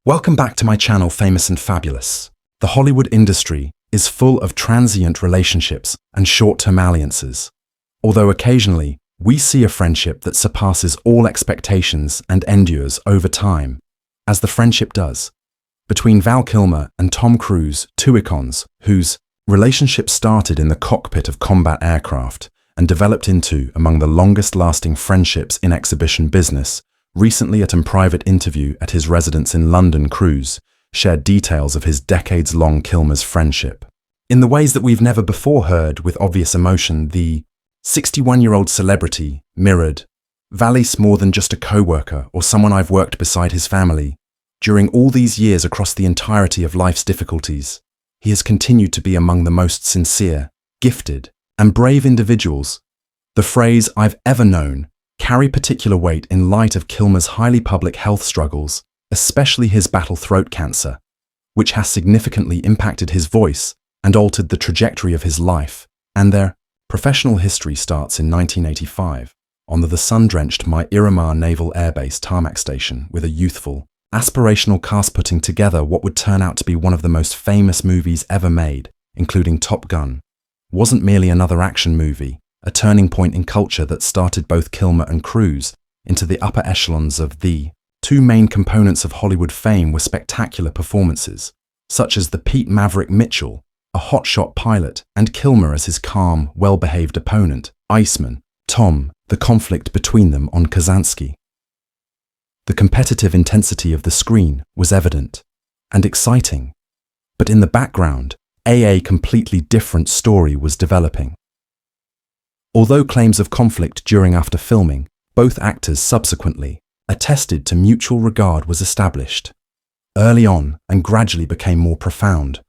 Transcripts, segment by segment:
Welcome back to my channel, Famous and Fabulous. The Hollywood industry is full of transient relationships and short-term alliances, although occasionally we see a friendship that surpasses all expectations and endures over time, as the friendship does, between Val Kilmer and Tom Cruise, two icons whose relationship started in the cockpit of combat aircraft and developed into among the longest-lasting friendships in exhibition business. Recently, at a private interview at his residence in London, Cruise shared details of his decades-long Kilmer's friendship. In the ways that we've never before heard with obvious emotion, the 61-year-old celebrity mirrored Val's more than just a co-worker or someone I've worked beside his family. During all these years across the entirety of life's difficulties, he has continued to be among the most sincere, gifted, and brave individuals. The phrase "I've ever known" carry particular weight in light of Kilmer's highly public health struggles, especially his battle throat cancer, which has significantly impacted his voice and altered the trajectory of his life. And their professional history starts in 1985 on the sun-drenched Miramar Naval Air Base tarmac station with a youthful, aspirational cast putting together what would turn out to be one of the most famous movies ever made, including Top Gun. Wasn't merely another action movie, a turning point in culture that started both Kilmer and Cruise into the upper echelons of the two main components of Hollywood fame were spectacular performances, such as the Pete Maverick Mitchell, a hotshot pilot, and Kilmer as his calm, well-behaved opponent, Iceman, Tom, the conflict between them on Kazansky. The competitive intensity of the screen was evident and exciting, but in the background, a completely different story was developing. Although claims of conflict during after filming, both actors subsequently attested to mutual regard was established early on and gradually became more profound.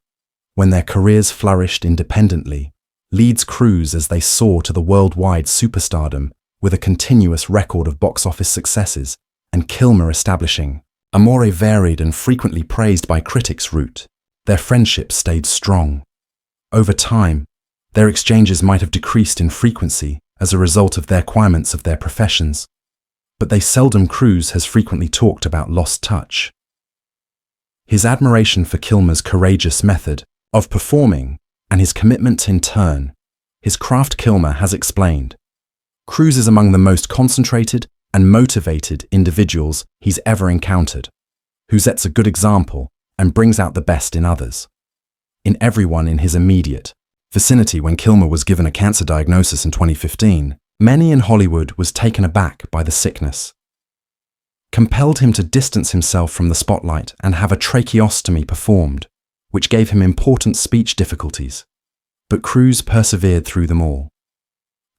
When their careers flourished independently, leads Cruise as they soar to the worldwide superstardom with a continuous record of box office successes, and Kilmer establishing a more varied and frequently praised by critics route. Their friendship stayed strong. Over time, their exchanges might have decreased in frequency as a result of the requirements of their professions, but they seldom. Cruise has frequently talked about lost touch. His admiration for Kilmer's courageous method of performing and his commitment in turn, his craft. Kilmer has explained, Cruise is among the most concentrated and motivated individuals he's ever encountered, who sets a good example and brings out the best in others. In everyone in his immediate vicinity. When Kilmer was given a cancer diagnosis in 2015, many in Hollywood was taken aback by the sickness, compelled him to distance himself from the spotlight and have a tracheostomy performed, which gave him important speech difficulties. But Cruise persevered through them all,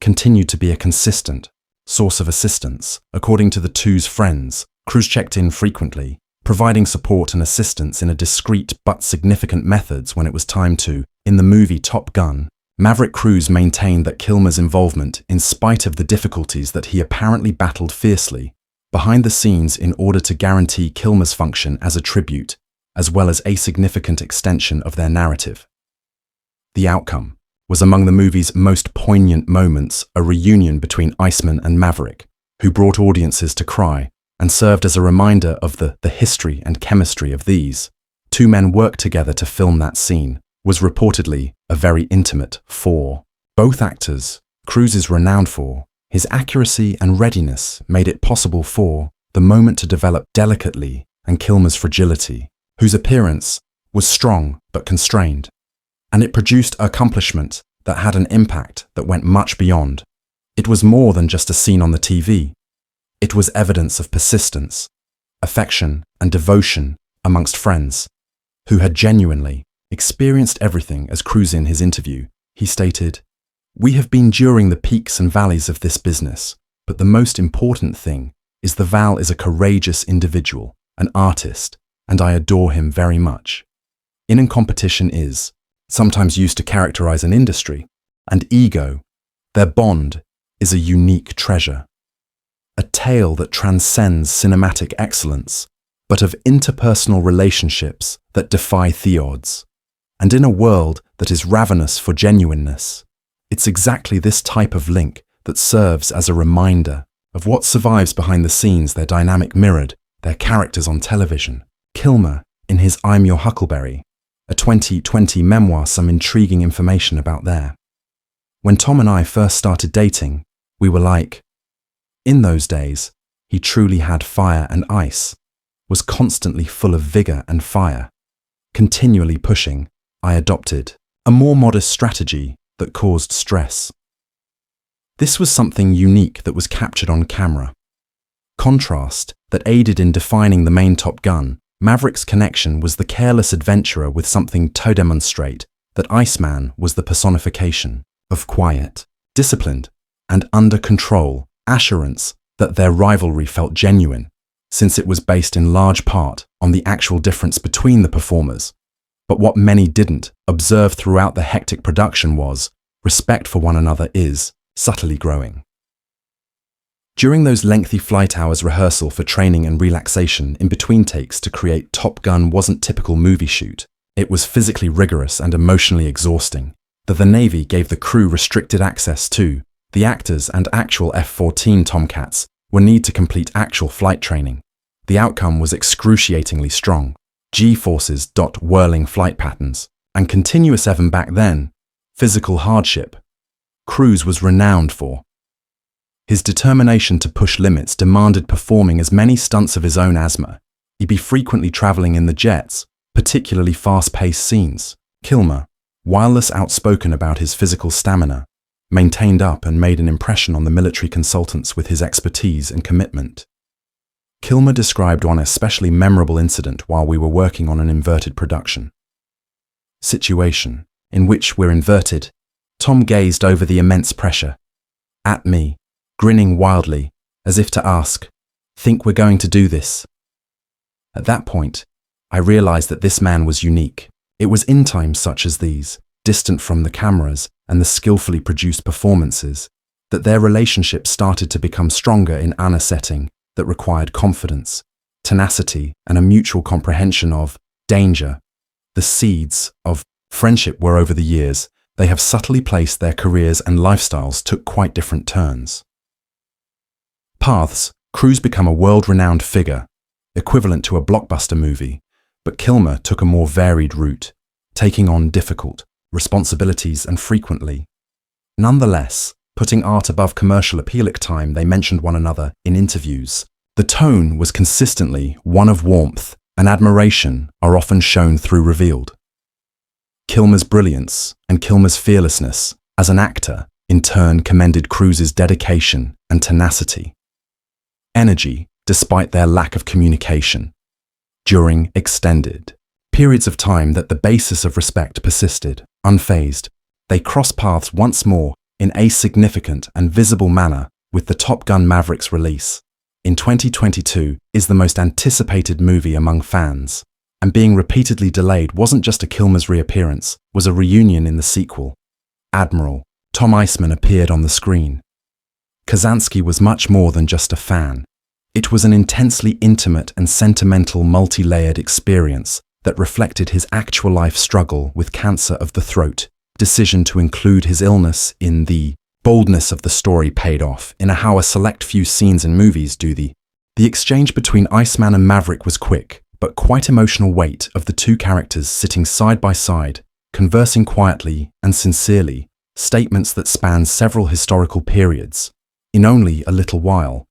continued to be a consistent source of assistance. According to the two's friends, Cruise checked in frequently, providing support and assistance in a discreet but significant methods when it was time to. In the movie Top Gun, Maverick. Cruise maintained that Kilmer's involvement, in spite of the difficulties that he apparently battled fiercely behind the scenes in order to guarantee Kilmer's function as a tribute, as well as a significant extension of their narrative. The outcome was among the movie's most poignant moments, a reunion between Iceman and Maverick, who brought audiences to cry and served as a reminder of the history and chemistry of these two men worked together to film. That scene was reportedly a very intimate for both actors. Cruise is renowned for his accuracy and readiness made it possible for the moment to develop delicately, and Kilmer's fragility, whose appearance was strong but constrained, and it produced accomplishment that had an impact that went much beyond. It was more than just a scene on the TV. It was evidence of persistence, affection, and devotion amongst friends who had genuinely experienced everything. As Cruise in his interview, he stated, "We have been during the peaks and valleys of this business, but the most important thing is the Val is a courageous individual, an artist, and I adore him very much." In competition is sometimes used to characterize an industry, and ego. Their bond is a unique treasure, a tale that transcends cinematic excellence, but of interpersonal relationships that defy the odds. And in a world that is ravenous for genuineness, it's exactly this type of link that serves as a reminder of what survives behind the scenes. Their dynamic mirrored their characters on television, Kilmer, in his I'm Your Huckleberry, a 2020 memoir, some intriguing information about there. When Tom and I first started dating, we were like, in those days, he truly had fire and ice, was constantly full of vigor and fire. Continually pushing, I adopted a more modest strategy that caused stress. This was something unique that was captured on camera. Contrast that aided in defining the main Top Gun, Maverick's connection was the careless adventurer with something to demonstrate that Iceman was the personification of quiet, disciplined, and under control assurance that their rivalry felt genuine, since it was based in large part on the actual difference between the performers. But what many didn't observe throughout the hectic production was respect for one another is subtly growing. During those lengthy flight hours, rehearsal for training and relaxation in between takes to create Top Gun wasn't typical movie shoot. It was physically rigorous and emotionally exhausting. That the Navy gave the crew restricted access to, the actors and actual F-14 Tomcats were need to complete actual flight training. The outcome was excruciatingly strong. G-forces, whirling flight patterns, and continuous even back then, physical hardship. Cruise was renowned for. His determination to push limits demanded performing as many stunts of his own asthma. He'd be frequently traveling in the jets, particularly fast-paced scenes. Kilmer, while less outspoken about his physical stamina, maintained up and made an impression on the military consultants with his expertise and commitment. Kilmer described one especially memorable incident while we were working on an inverted production situation, in which we're inverted. Tom gazed over the immense pressure at me, grinning wildly, as if to ask, "Think we're going to do this?" At that point, I realized that this man was unique. It was in times such as these, distant from the cameras and the skillfully produced performances, that their relationship started to become stronger in a setting that required confidence, tenacity, and a mutual comprehension of danger. The seeds of friendship were over the years, they have subtly placed their careers and lifestyles took quite different turns. Paths, Cruise become a world-renowned figure, equivalent to a blockbuster movie, but Kilmer took a more varied route, taking on difficult responsibilities and frequently. Nonetheless, putting art above commercial appeal at time, they mentioned one another in interviews. The tone was consistently one of warmth, and admiration are often shown through revealed. Kilmer's brilliance and Kilmer's fearlessness as an actor in turn commended Cruise's dedication and tenacity. Energy, despite their lack of communication. During extended periods of time that the basis of respect persisted, unfazed, they crossed paths once more in a significant and visible manner with the Top Gun Maverick's release. In 2022 is the most anticipated movie among fans, and being repeatedly delayed wasn't just a Kilmer's reappearance, was a reunion in the sequel. Admiral Tom Iceman appeared on the screen. Kazansky was much more than just a fan. It was an intensely intimate and sentimental multi-layered experience that reflected his actual life struggle with cancer of the throat. Decision to include his illness in the boldness of the story paid off in how a select few scenes in movies do. The exchange between Iceman and Maverick was quick, but quite emotional weight of the two characters sitting side by side, conversing quietly and sincerely, statements that span several historical periods. In only a little while,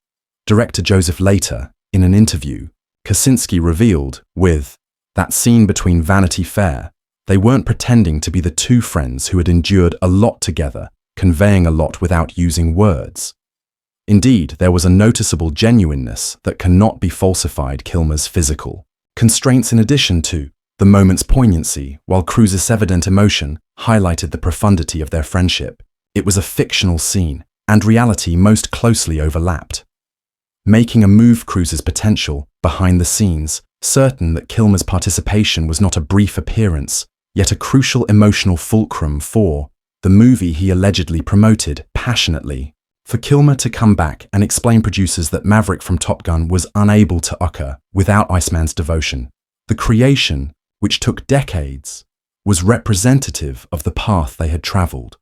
director Joseph later, in an interview, Kaczynski revealed, with that scene between Vanity Fair, they weren't pretending to be the two friends who had endured a lot together, conveying a lot without using words. Indeed, there was a noticeable genuineness that cannot be falsified. Kilmer's physical constraints in addition to the moment's poignancy, while Cruise's evident emotion highlighted the profundity of their friendship. It was a fictional scene, and reality most closely overlapped, making a move Cruise's potential behind the scenes, certain that Kilmer's participation was not a brief appearance, yet a crucial emotional fulcrum for the movie he allegedly promoted passionately. For Kilmer to come back and explain producers that Maverick from Top Gun was unable to occur without Iceman's devotion. The creation, which took decades, was representative of the path they had traveled,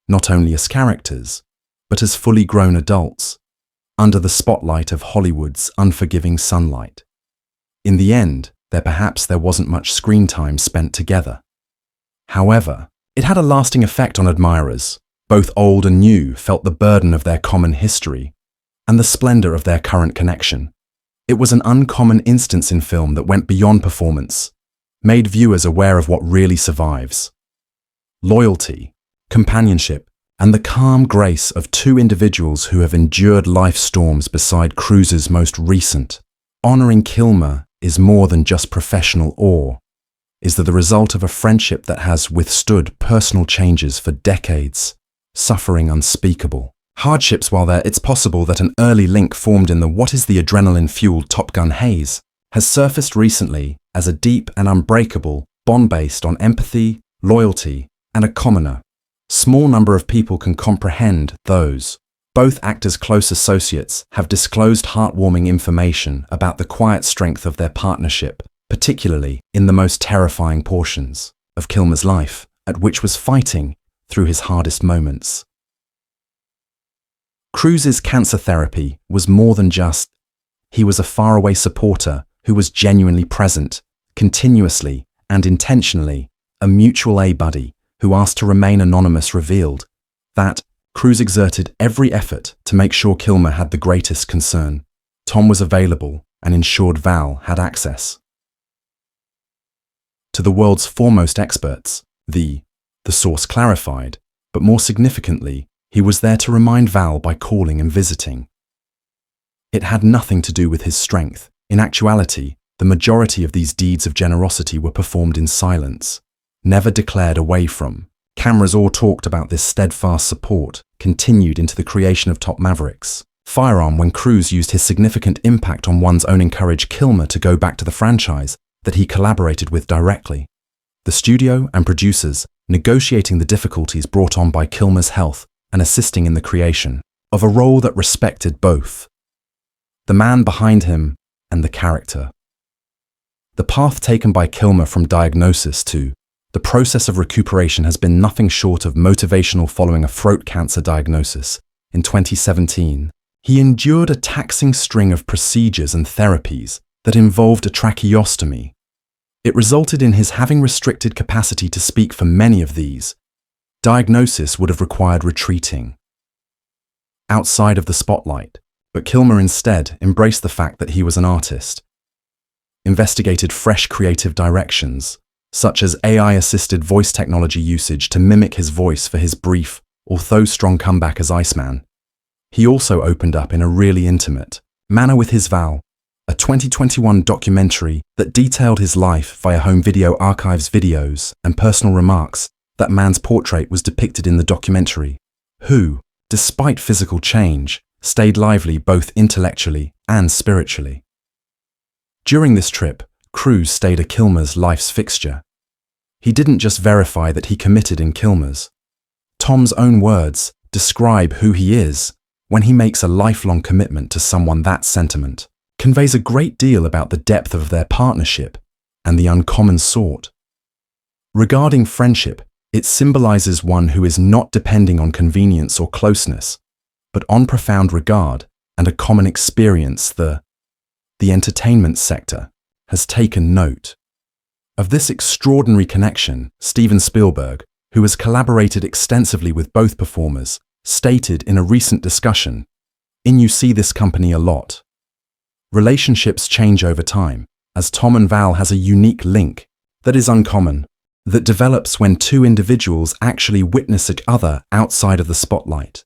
not only as characters, but as fully grown adults, under the spotlight of Hollywood's unforgiving sunlight. In the end, perhaps there wasn't much screen time spent together. However, it had a lasting effect on admirers. Both old and new felt the burden of their common history and the splendor of their current connection. It was an uncommon instance in film that went beyond performance, made viewers aware of what really survives. Loyalty, companionship, and the calm grace of two individuals who have endured life storms beside Cruise's most recent. Honoring Kilmer is more than just professional awe, is the result of a friendship that has withstood personal changes for decades, suffering unspeakable hardships while there. It's possible that an early link formed in the what is the adrenaline-fueled Top Gun haze has surfaced recently as a deep and unbreakable bond based on empathy, loyalty, and a commoner. Small number of people can comprehend those. Both actors' close associates have disclosed heartwarming information about the quiet strength of their partnership, particularly in the most terrifying portions of Kilmer's life, at which was fighting through his hardest moments. Cruise's cancer therapy was more than just. He was a faraway supporter who was genuinely present, continuously and intentionally, a mutual buddy who asked to remain anonymous revealed that Cruise exerted every effort to make sure Kilmer had the greatest concern. Tom was available and ensured Val had access. To the world's foremost experts, the source clarified, but more significantly, he was there to remind Val by calling and visiting. It had nothing to do with his strength. In actuality, the majority of these deeds of generosity were performed in silence, never declared away from. Cameras all talked about this steadfast support, continued into the creation of Top Maverick's firearm when Cruise used his significant impact on one's own encourage Kilmer to go back to the franchise that he collaborated with directly. The studio and producers negotiating the difficulties brought on by Kilmer's health and assisting in the creation of a role that respected both the man behind him and the character. The path taken by Kilmer from diagnosis to the process of recuperation has been nothing short of motivational. Following a throat cancer diagnosis in 2017, he endured a taxing string of procedures and therapies that involved a tracheostomy. It resulted in his having restricted capacity to speak for many of these. Diagnosis would have required retreating outside of the spotlight, but Kilmer instead embraced the fact that he was an artist, investigated fresh creative directions, such as AI-assisted voice technology usage to mimic his voice for his brief, although strong comeback as Iceman. He also opened up in a really intimate manner with his Val, a 2021 documentary that detailed his life via home video archives, videos, and personal remarks. That man's portrait was depicted in the documentary, who, despite physical change, stayed lively both intellectually and spiritually. During this trip, Cruise stayed a Kilmer's life's fixture. He didn't just verify that he committed in Kilmer's. Tom's own words describe who he is when he makes a lifelong commitment to someone. That sentiment conveys a great deal about the depth of their partnership and the uncommon sort. Regarding friendship, it symbolizes one who is not depending on convenience or closeness, but on profound regard and a common experience. The entertainment sector has taken note of this extraordinary connection. Steven Spielberg, who has collaborated extensively with both performers, stated in a recent discussion, "You see this company a lot. Relationships change over time, as Tom and Val has a unique link that is uncommon, that develops when two individuals actually witness each other outside of the spotlight."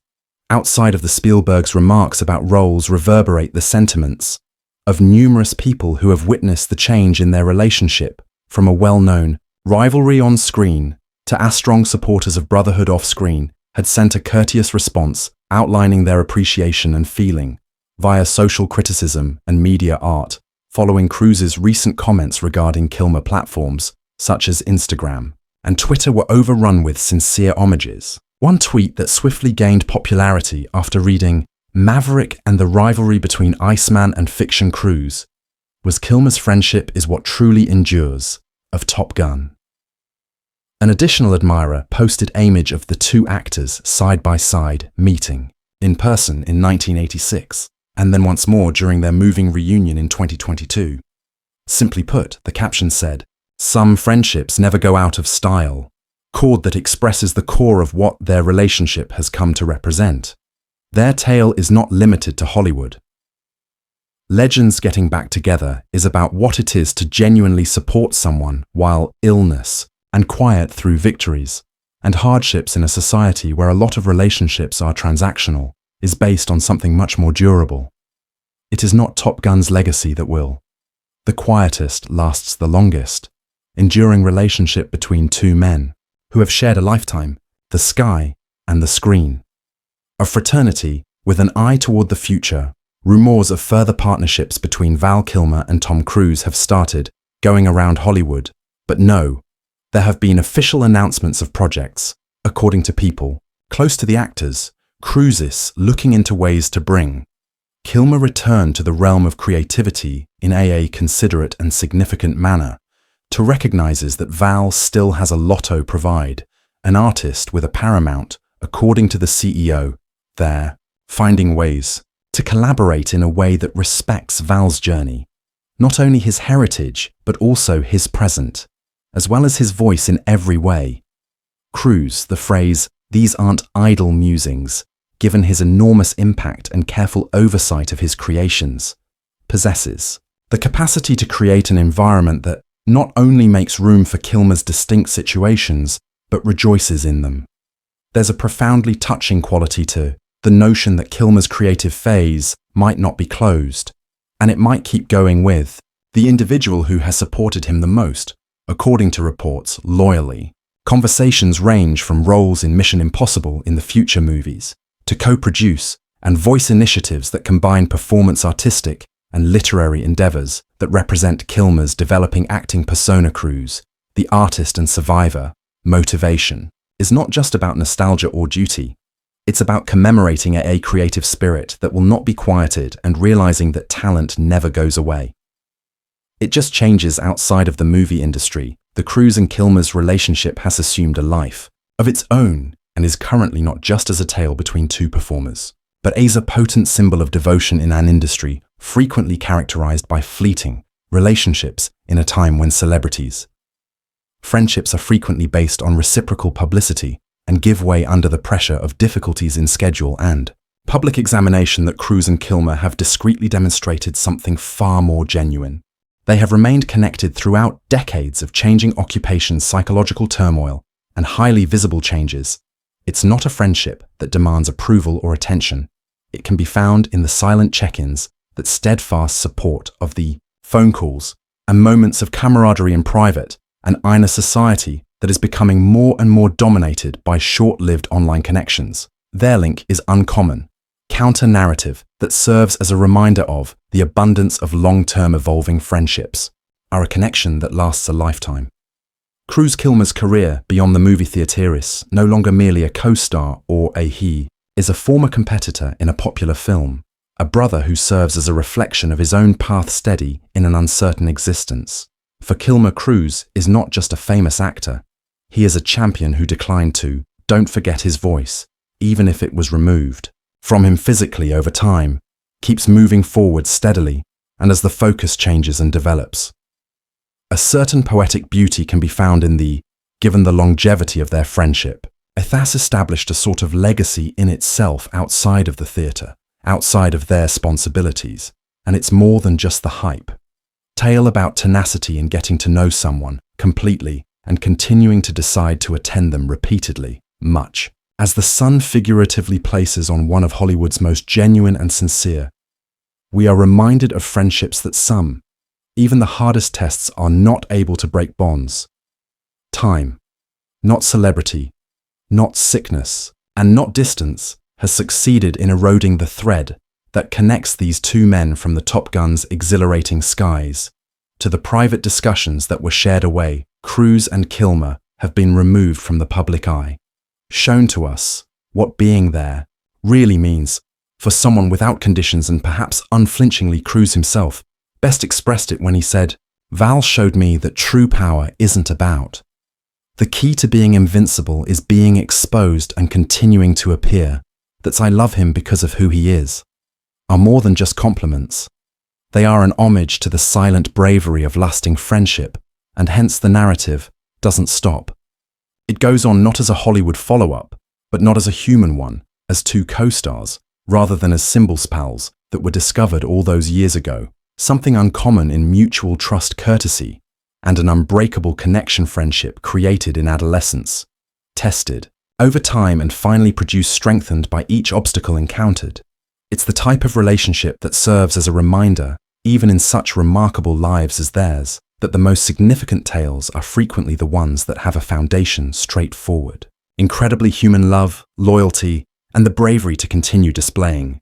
Outside of the Spielberg's remarks about roles reverberate the sentiments of numerous people who have witnessed the change in their relationship, from a well-known rivalry on screen to as strong supporters of brotherhood off-screen, had sent a courteous response outlining their appreciation and feeling via social criticism and media art, following Cruise's recent comments regarding Kilmer. Platforms such as Instagram and Twitter were overrun with sincere homages. One tweet that swiftly gained popularity after reading Maverick and the rivalry between Iceman and Fiction Cruise was "Kilmer's friendship is what truly endures" of Top Gun. An additional admirer posted an image of the two actors side by side meeting in person in 1986, and then once more during their moving reunion in 2022. Simply put, the caption said, "Some friendships never go out of style," chord that expresses the core of what their relationship has come to represent. Their tale is not limited to Hollywood. Legends Getting Back Together is about what it is to genuinely support someone while illness, and quiet through victories, and hardships in a society where a lot of relationships are transactional, is based on something much more durable. It is not Top Gun's legacy that will. The quietest lasts the longest, enduring relationship between two men who have shared a lifetime, the sky and the screen. A fraternity with an eye toward the future. Rumors of further partnerships between Val Kilmer and Tom Cruise have started going around Hollywood, but no, there have been official announcements of projects, according to people close to the actors. Cruise is looking into ways to bring Kilmer return to the realm of creativity in a considerate and significant manner, to recognizes that Val still has a lot to provide, an artist with a paramount, according to the CEO, there, finding ways to collaborate in a way that respects Val's journey, not only his heritage, but also his present, as well as his voice in every way. Cruise, the phrase, "These aren't idle musings," given his enormous impact and careful oversight of his creations, possesses the capacity to create an environment that not only makes room for Kilmer's distinct situations, but rejoices in them. There's a profoundly touching quality to the notion that Kilmer's creative phase might not be closed, and it might keep going with the individual who has supported him the most, according to reports, loyally. Conversations range from roles in Mission Impossible in the future movies, to co-produce and voice initiatives that combine performance artistic and literary endeavors that represent Kilmer's developing acting persona. Cruise, the artist and survivor, motivation, is not just about nostalgia or duty. It's about commemorating a creative spirit that will not be quieted and realizing that talent never goes away. It just changes outside of the movie industry. The Cruise and Kilmer's relationship has assumed a life of its own and is currently not just as a tale between two performers, but as a potent symbol of devotion in an industry frequently characterized by fleeting relationships in a time when friendships are frequently based on reciprocal publicity and give way under the pressure of difficulties in schedule and public examination. That Cruise and Kilmer have discreetly demonstrated something far more genuine. They have remained connected throughout decades of changing occupations, psychological turmoil, and highly visible changes. It's not a friendship that demands approval or attention. It can be found in the silent check-ins, that steadfast support of the phone calls, and moments of camaraderie in private, and in a society that is becoming more and more dominated by short-lived online connections. Their link is uncommon, counter-narrative that serves as a reminder of the abundance of long-term evolving friendships, are a connection that lasts a lifetime. Cruise Kilmer's career beyond the movie theatre is no longer merely a co-star or he is a former competitor in a popular film, a brother who serves as a reflection of his own path steady in an uncertain existence. For Kilmer, Cruise is not just a famous actor, he is a champion who declined to, don't forget his voice, even if it was removed from him physically over time, keeps moving forward steadily, and as the focus changes and develops. A certain poetic beauty can be found in given the longevity of their friendship, it has established a sort of legacy in itself outside of the theatre, outside of their responsibilities, and it's more than just the hype. Tale about tenacity in getting to know someone completely and continuing to decide to attend them repeatedly, much as the sun figuratively places on one of Hollywood's most genuine and sincere. We are reminded of friendships that some, even the hardest tests, are not able to break bonds. Time, not celebrity, not sickness, and not distance, has succeeded in eroding the thread that connects these two men, from the Top Gun's exhilarating skies to the private discussions that were shared away. Cruise and Kilmer have been removed from the public eye, shown to us what being there really means for someone without conditions, and perhaps unflinchingly Cruise himself best expressed it when he said, "Val showed me that true power isn't about. The key to being invincible is being exposed and continuing to appear. That's I love him because of who he is," are more than just compliments. They are an homage to the silent bravery of lasting friendship, and hence the narrative doesn't stop. It goes on not as a Hollywood follow-up, but not as a human one, as two co-stars, rather than as symbols pals that were discovered all those years ago, something uncommon in mutual trust courtesy, and an unbreakable connection friendship created in adolescence, tested over time and finally produced strengthened by each obstacle encountered. It's the type of relationship that serves as a reminder, even in such remarkable lives as theirs, that the most significant tales are frequently the ones that have a foundation straightforward. Incredibly human love, loyalty, and the bravery to continue displaying.